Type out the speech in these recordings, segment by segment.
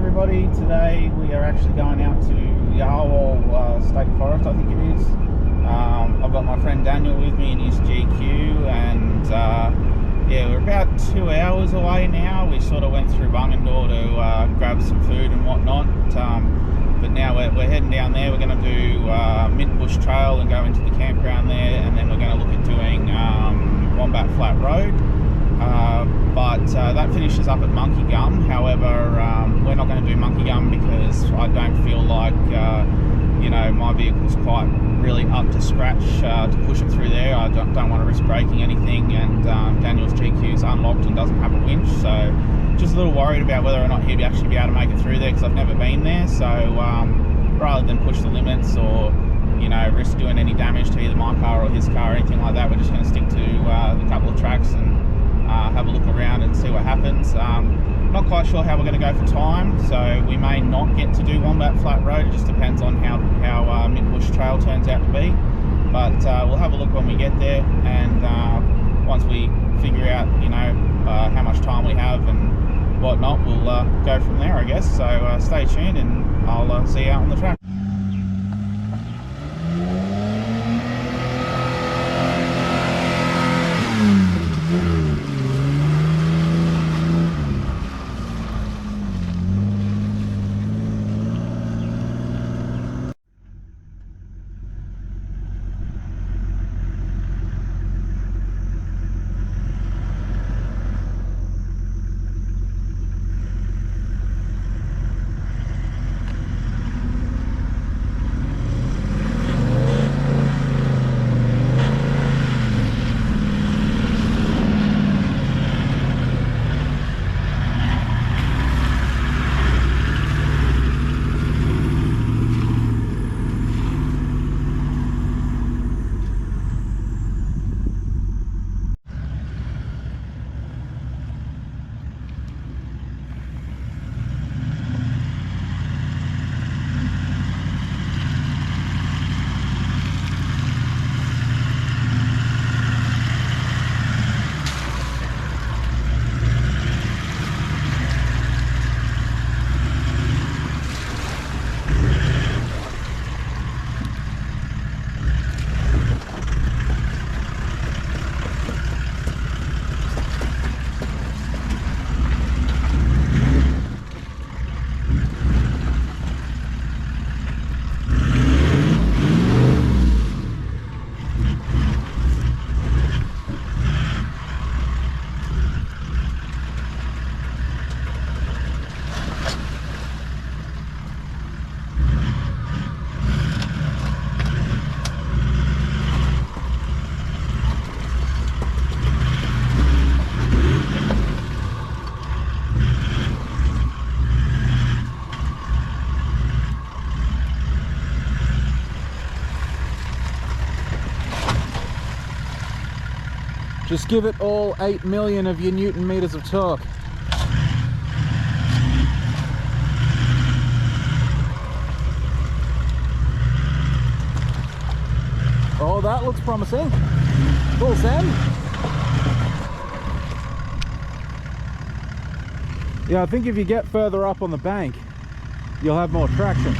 everybody. Today we are actually going out to Yarwal State Forest, I think it is. I've got my friend Daniel with me in his GQ, and yeah, we're about 2 hours away now. We sort of went through Bungendore to grab some food and whatnot, but now we're heading down there. We're going to do Minbush Trail and go into the campground there, and then we're going to look at doing Wombat Flat Road. But that finishes up at Monkey Gum. However, we're not going to do Monkey Gum because I don't feel like you know, my vehicle's quite really up to scratch to push it through there. I don't want to risk breaking anything, and Daniel's GQ is unlocked and doesn't have a winch, so just a little worried about whether or not he'd actually be able to make it through there, because I've never been there. So rather than push the limits or, you know, risk doing any damage to either my car or his car or anything like that, we're just going to stick to the couple of tracks and have a look around and see what happens. Not quite sure how we're going to go for time, so we may not get to do Wombat Flat Road. It just depends on how Minbush Trail turns out to be. But we'll have a look when we get there, and once we figure out, you know, how much time we have and whatnot, we'll go from there, I guess. So stay tuned, and I'll see you out on the track. Just give it all 8 million of your Newton meters of torque. Oh, that looks promising. Full send. Yeah, I think if you get further up on the bank, you'll have more traction.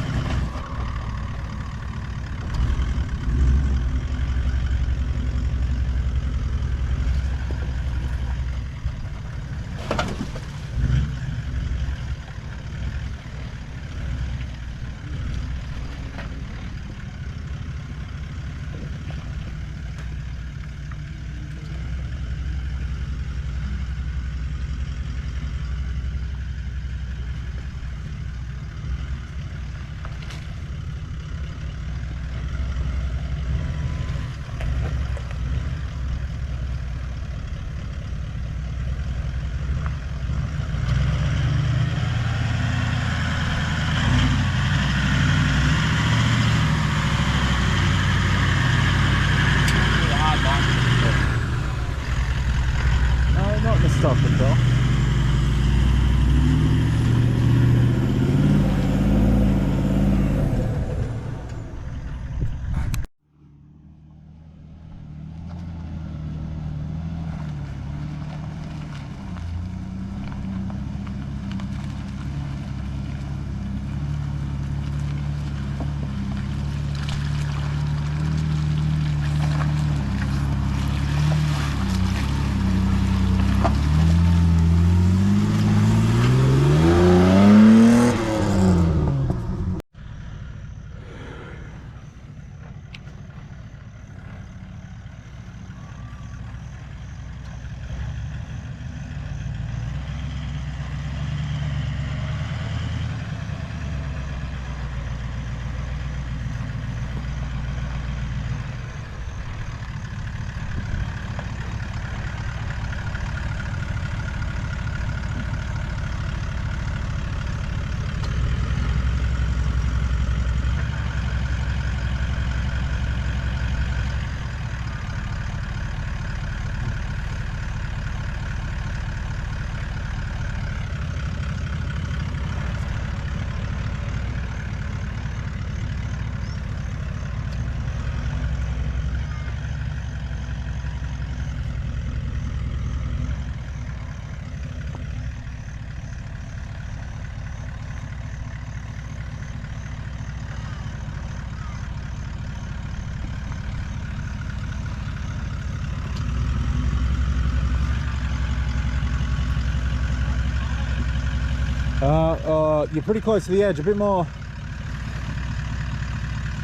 You're pretty close to the edge. A bit more.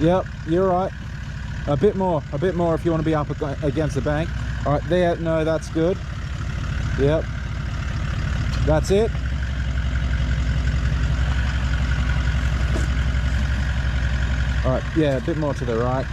Yep, you're right. A bit more if you want to be up against the bank. All right, there. No, that's good. Yep. That's it. All right, yeah, a bit more to the right.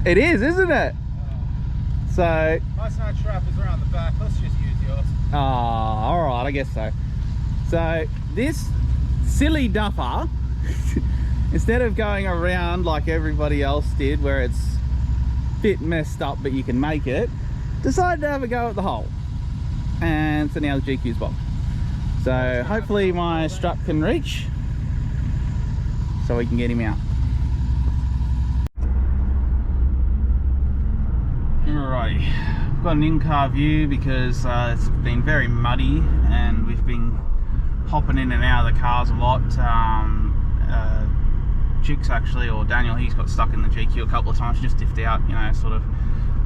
It is, isn't it? So Most no trap is around the back. Let's just use yours. oh, all right, I guess so. So this silly duffer, instead of going around like everybody else did, where it's a bit messed up but you can make it, decided to have a go at the hole, and so now the GQ's bombed. So hopefully my strap can reach, so we can get him out. Alrighty, we've got an in-car view because it's been very muddy and we've been hopping in and out of the cars a lot. Chicks actually, or Daniel, he's got stuck in the GQ a couple of times, just diffed out, you know, sort of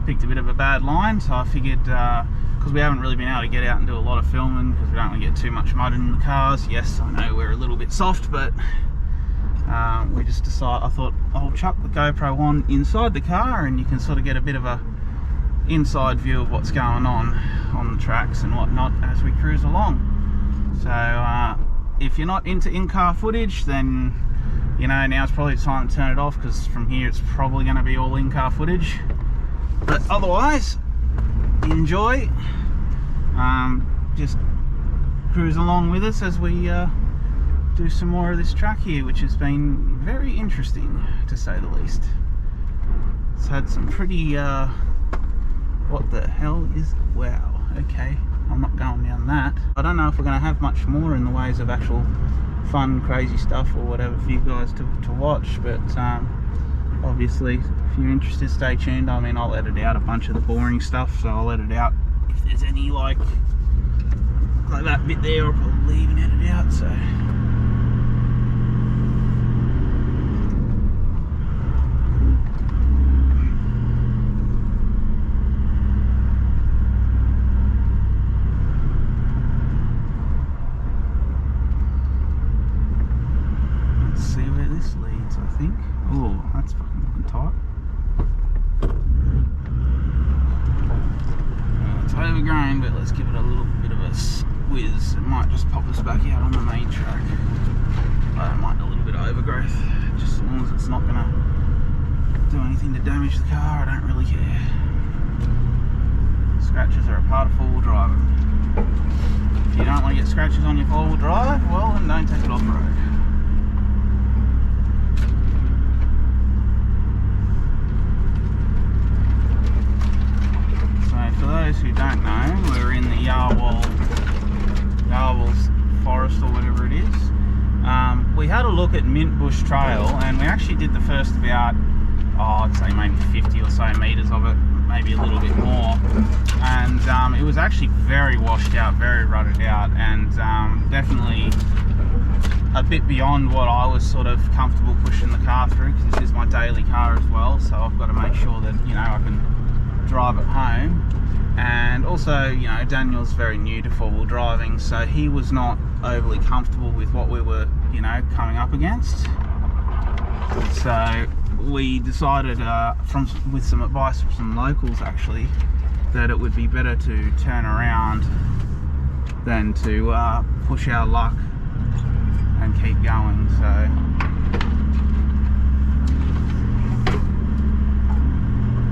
picked a bit of a bad line. So I figured, because we haven't really been able to get out and do a lot of filming because we don't want to get too much mud in the cars. Yes, I know we're a little bit soft, but we just decided, I thought I'll chuck the GoPro on inside the car and you can sort of get a bit of a inside view of what's going on the tracks and whatnot as we cruise along. So if you're not into in-car footage, then you know now's probably the time to turn it off, because from here it's probably going to be all in-car footage. But otherwise, enjoy. Just cruise along with us as we do some more of this track here, which has been very interesting to say the least. It's had some pretty what the hell is, wow, okay, I'm not going down that. I don't know if we're going to have much more in the ways of actual fun, crazy stuff or whatever for you guys to watch, but obviously if you're interested, stay tuned. I mean, I'll edit out a bunch of the boring stuff, so I'll edit out if there's any like that bit there, I'll probably even edit out, so I think. Oh, that's fucking looking tight. It's overgrown, but let's give it a little bit of a squeeze. It might just pop us back out on the main track. It might a little bit of overgrowth, just as long as it's not going to do anything to damage the car. I don't really care. Scratches are a part of four-wheel driving. If you don't want to get scratches on your four-wheel drive, well then don't take it off-road. For those who don't know, we're in the Yarwal's forest or whatever it is. We had a look at Minbush Trail and we actually did the first about, I'd say maybe 50 or so metres of it, maybe a little bit more. And it was actually very washed out, very rutted out, and definitely a bit beyond what I was sort of comfortable pushing the car through, because this is my daily car as well, so I've got to make sure that, you know, I can drive it home. And also, you know, Daniel's very new to four-wheel driving, so he was not overly comfortable with what we were, you know, coming up against. So we decided, with some advice from some locals actually, that it would be better to turn around than to push our luck and keep going. So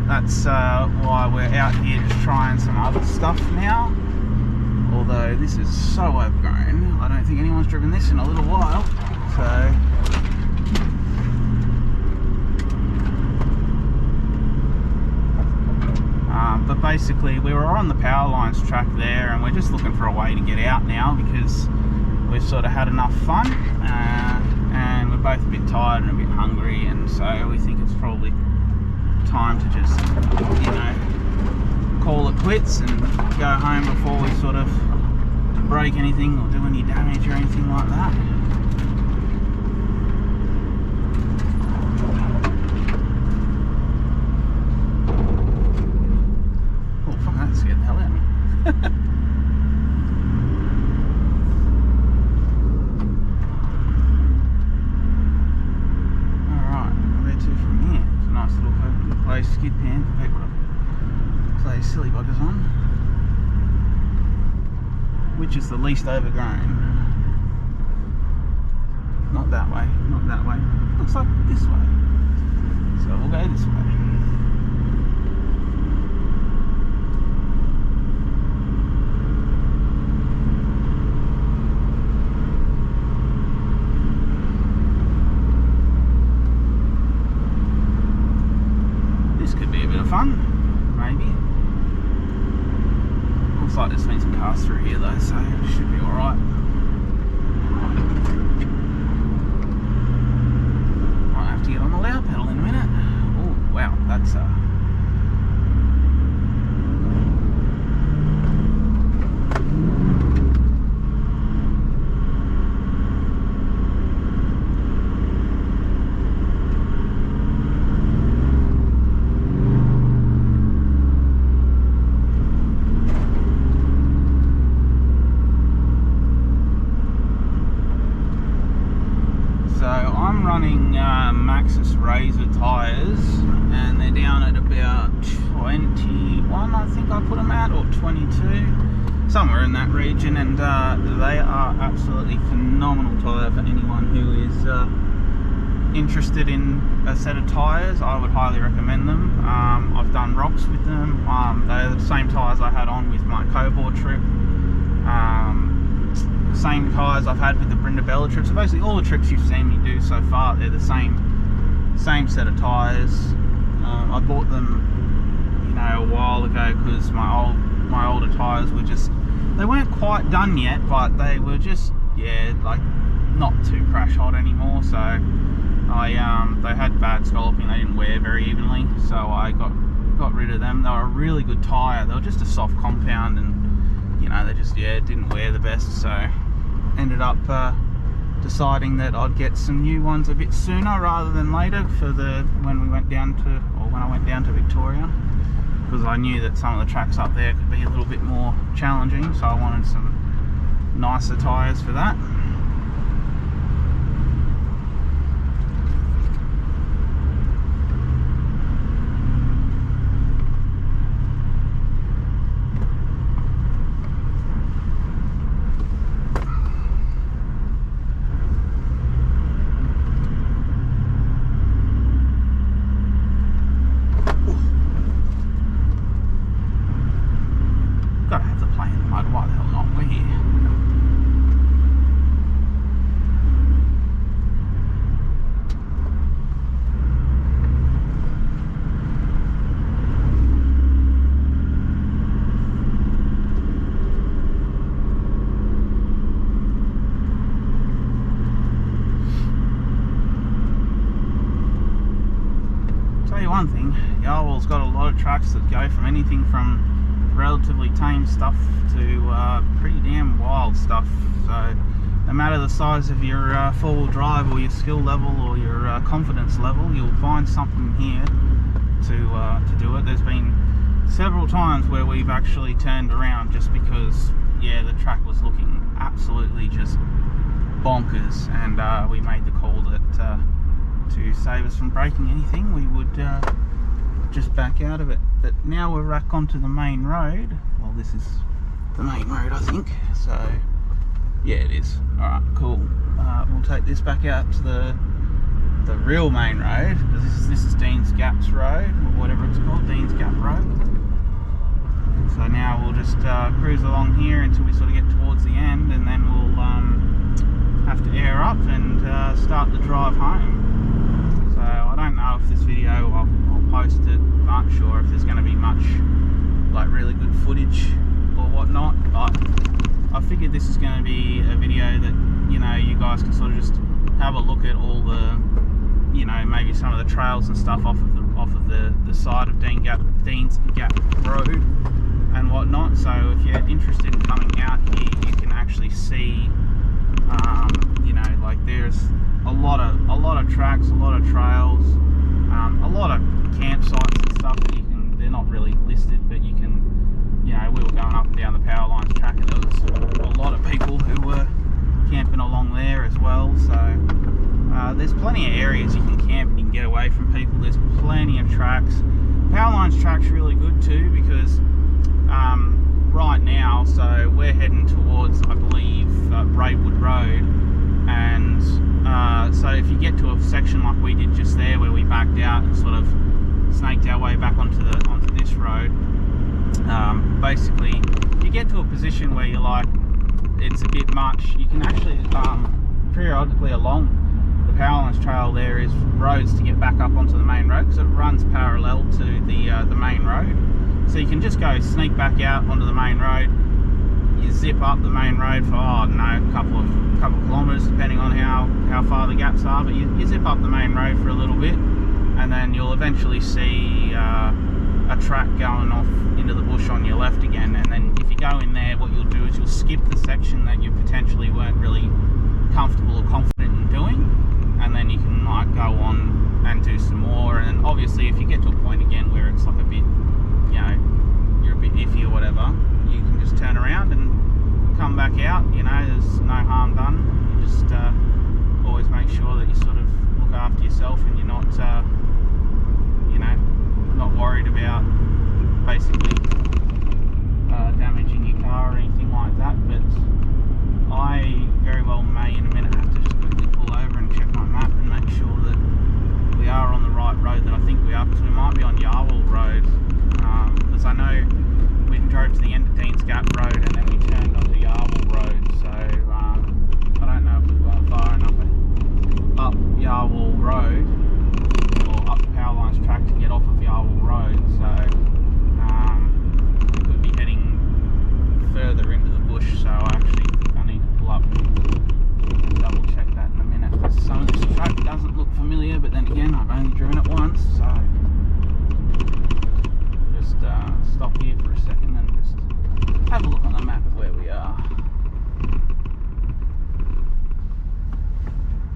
that's why we're out here just trying some other stuff now. Although this is so overgrown, I don't think anyone's driven this in a little while. So but basically we were on the powerlines track there, and we're just looking for a way to get out now because we've sort of had enough fun, and we're both a bit tired and a bit hungry, and so we think it's probably time to just, you know, call it quits and go home before we sort of break anything or do any damage or anything like that. Oh, fuck, that scared the hell out of me. Skid pan for people to play silly buggers on. Which is the least overgrown? Not that way, not that way. Looks like this way. So we'll go this way. Fun, maybe. Looks like there's been some cars through here though, so it should be alright. Might have to get on the loud pedal in a minute. Oh wow, that's Razor tyres, and they're down at about 21, I think I put them at, or 22, somewhere in that region, and they are absolutely phenomenal tyre for anyone who is interested in a set of tyres. I would highly recommend them. I've done rocks with them. They're the same tyres I had on with my Cobalt trip. Same tyres I've had with the Brindabella trip. So basically all the trips you've seen me do so far, they're the same set of tyres. I bought them, you know, a while ago because my older tyres were just, they weren't quite done yet, but they were just, yeah, like not too crash hot anymore. So they had bad scalloping, they didn't wear very evenly, so I got rid of them. They were a really good tyre. They were just a soft compound, and you know, they just, yeah, didn't wear the best, so ended up deciding that I'd get some new ones a bit sooner rather than later for when I went down to Victoria, because I knew that some of the tracks up there could be a little bit more challenging, so I wanted some nicer tyres for that. One thing, Yarwal's got a lot of tracks that go from anything from relatively tame stuff to pretty damn wild stuff. So no matter the size of your four-wheel drive or your skill level or your confidence level, you'll find something here to do it. There's been several times where we've actually turned around just because, yeah, the track was looking absolutely just bonkers, and we made the call that to save us from breaking anything, we would just back out of it. But now we're back onto the main road. Well, this is the main road, I think. So yeah, it is. All right, cool. We'll take this back out to the real main road, because this is Dean's Gaps Road, or whatever it's called, Dean's Gap Road. So now we'll just cruise along here until we sort of get towards the end, and then we'll have to air up and start the drive home. So I don't know if this video, I'll post it, not sure if there's going to be much like really good footage or whatnot, but I figured this is going to be a video that, you know, you guys can sort of just have a look at all the, you know, maybe some of the trails and stuff off of the side of Deans Gap Road and whatnot. So if you're interested in coming out here, you can actually see, you know, like there's a lot of tracks, a lot of trails, a lot of campsites and stuff that you can. They're not really listed, but you can. You know, we were going up and down the powerlines track, and there was a lot of people who were camping along there as well. So there's plenty of areas you can camp and you can get away from people. There's plenty of tracks. Powerlines track's really good too, because right now, so we're heading towards, I believe, Braidwood Road, and so if you get to a section like we did just there, where we backed out and sort of snaked our way back onto this road, basically you get to a position where you're like, it's a bit much. You can actually periodically along the Powerlines trail there is roads to get back up onto the main road, because it runs parallel to the main road. So you can just go sneak back out onto the main road. You zip up the main road for, I don't know, a couple of kilometres, depending on how far the gaps are, but you zip up the main road for a little bit, and then you'll eventually see a track going off into the bush on your left again. And then if you go in there, what you'll do is you'll skip the section that you potentially weren't really comfortable or confident in doing, and then you can like go on and do some more. And then obviously if you get to a point again where it's like a bit, you know, you're a bit iffy or whatever, you can just turn around and come back out. You know, there's no harm done. You just always make sure that you sort of look after yourself, and you're not you know, not worried about basically damaging your car or anything like that. But I very well may in a minute have to just quickly pull over and check my map and make sure that we are on the right road that I think we are, because we might be on Yarwal Road, because I know we drove to the end of Deans Gap Road and then we turned onto Yarwal Road. So I don't know if we've gone far enough up Yarwal Road or up the Powerlines track to get off of Yarwal Road. So we could be heading further into the bush. So I actually think I need to pull up and double check that in a minute, because some of this track doesn't look familiar, but then again, I've only driven it once. So just stop here for a second and just have a look on the map of where we are.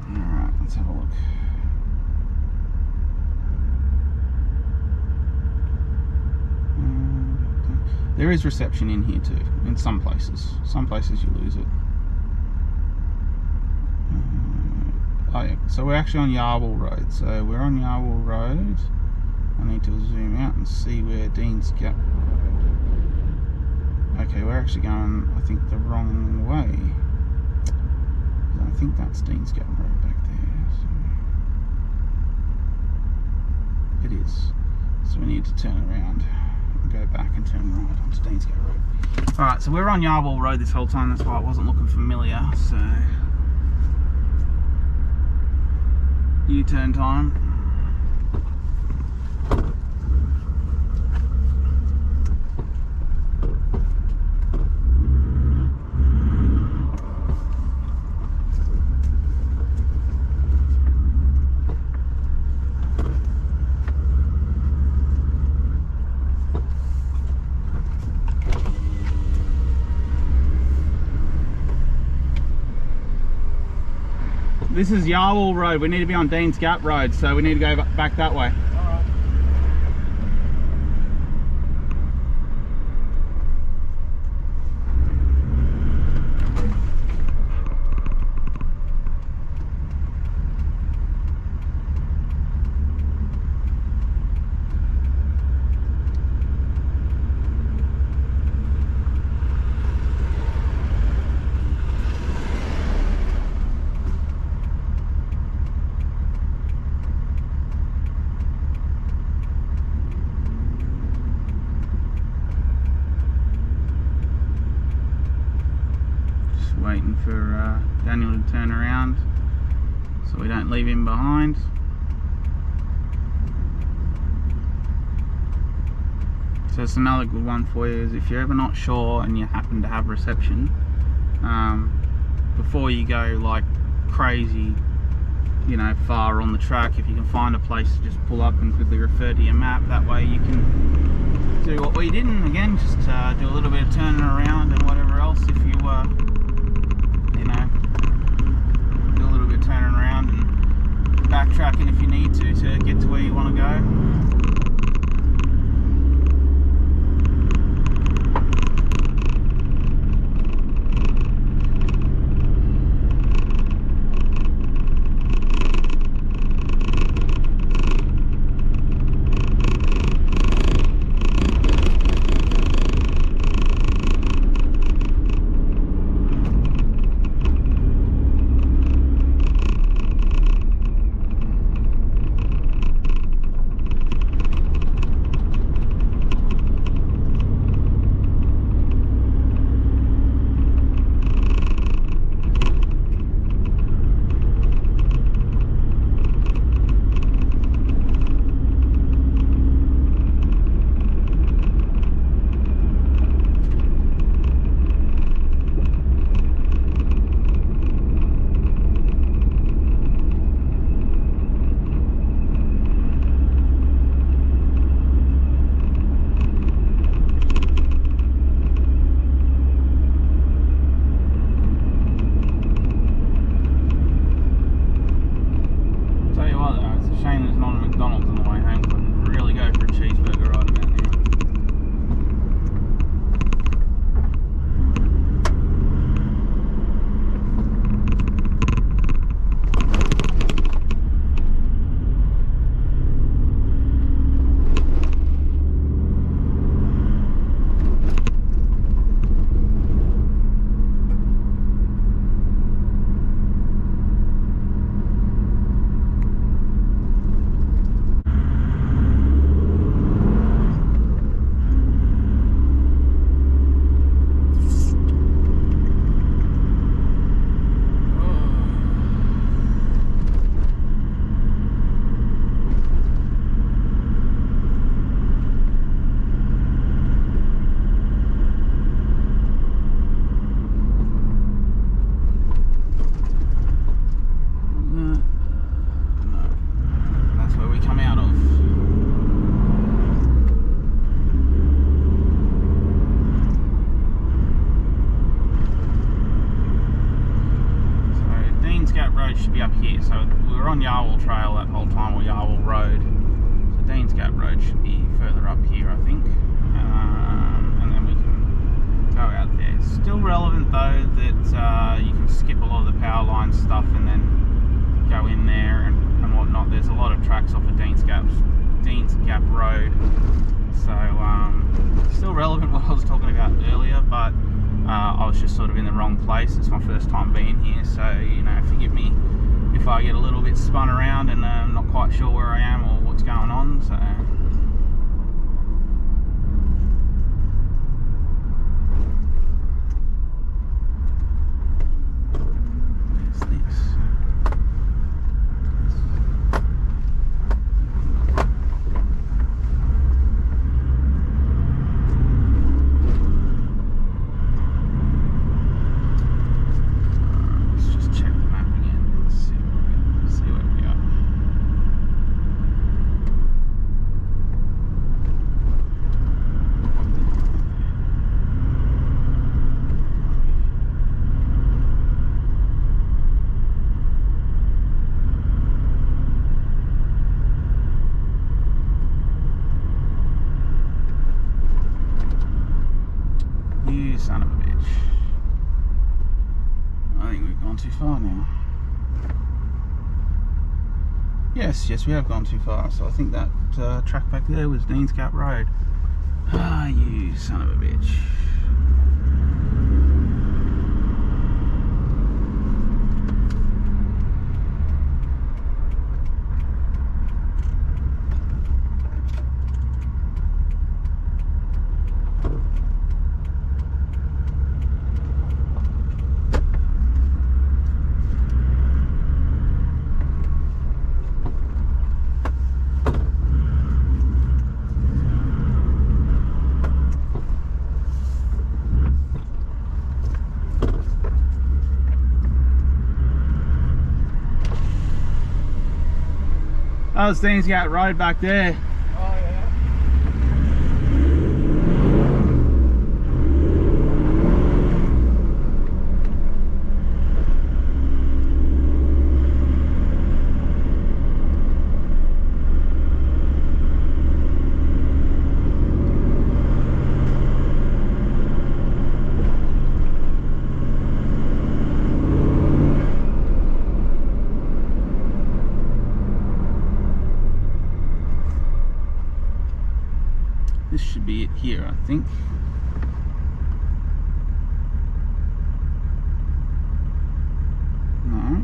Alright, let's have a look. There is reception in here too, in some places. Some places you lose it. Oh yeah, so we're actually on Yarwal Road. So we're on Yarwal Road. I need to zoom out and see where Deans Gap. Okay, we're actually going, I think, the wrong way. I think that's Deans Gap Road back there. So it is. So we need to turn around and go back and turn right onto Deans Gap Road. Alright, so we're on Yarwal Road this whole time, that's why it wasn't looking familiar. So U-turn time. This is Yarwal Road. We need to be on Deans Gap Road, so we need to go back that way. waiting for Daniel to turn around so we don't leave him behind. So it's another good one for you, is if you're ever not sure and you happen to have reception, before you go like crazy, you know, far on the track, if you can find a place to just pull up and quickly refer to your map, that way you can do what we did, and again just do a little bit of turning around and whatever else. If you you know, do a little bit of turning around and backtracking if you need to get to where you want to go. Should be up here. So we were on Yarwal Trail that whole time, or Yarwal Road. So Dean's Gap Road should be further up here, I think. And then we can go out there. Still relevant though that you can skip a lot of the power line stuff and then go in there and whatnot. There's a lot of tracks off of Dean's Gap Road. So still relevant what I was talking about earlier, but I was just sort of in the wrong place. It's my first time being here, so you know, forgive me if I get a little bit spun around and I'm not quite sure where I am or what's going on. So there's this. Son of a bitch. I think we've gone too far now. Yes, we have gone too far. So I think that track back there was Dean's Gap Road. Ah, you son of a bitch. That was Dean's Gap Road back there. Oh yeah. This should be it here, I think. No.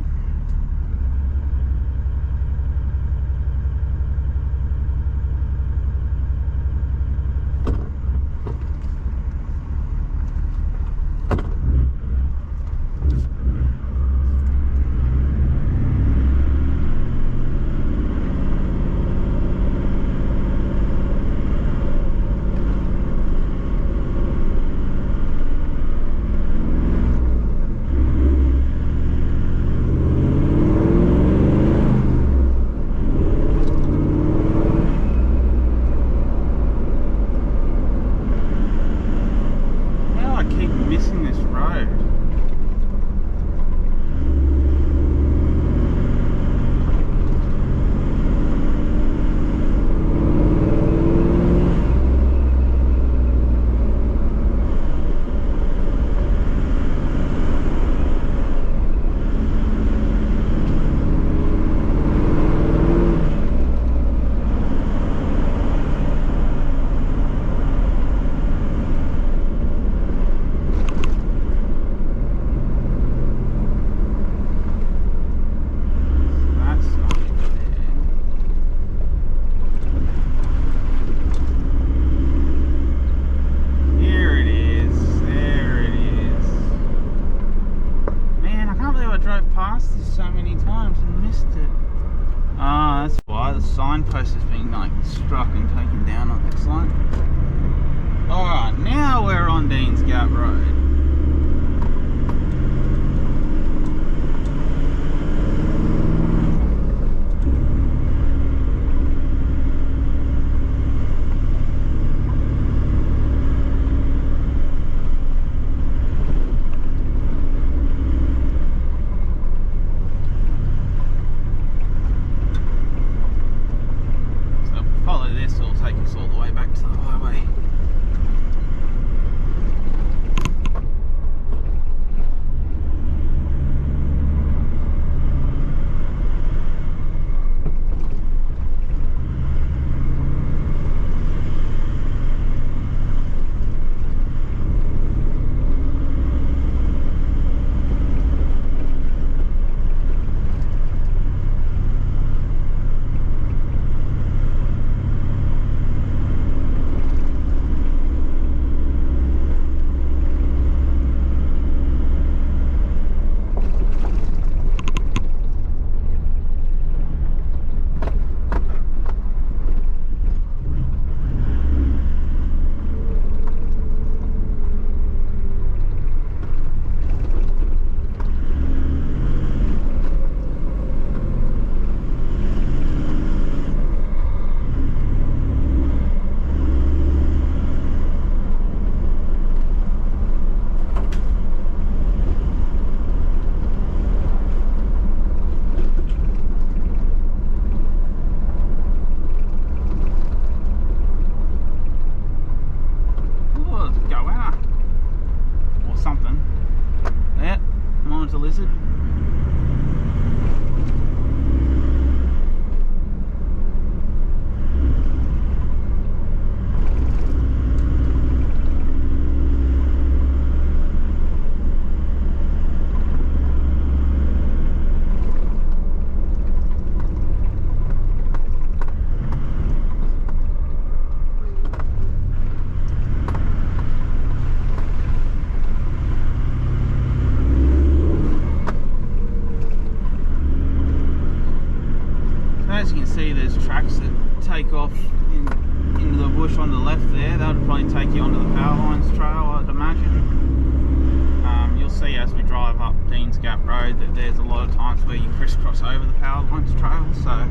So many times and missed it. Ah, that's why the signpost has been like struck and taken down on this line. Alright, now we're on Dean's Gap Road. Take us all the way back to the highway. Lizard. As you can see, there's tracks that take off into the bush on the left there. That would probably take you onto the Powerlines trail, I'd imagine. You'll see as we drive up Dean's Gap Road that there's a lot of times where you crisscross over the Powerlines trail, so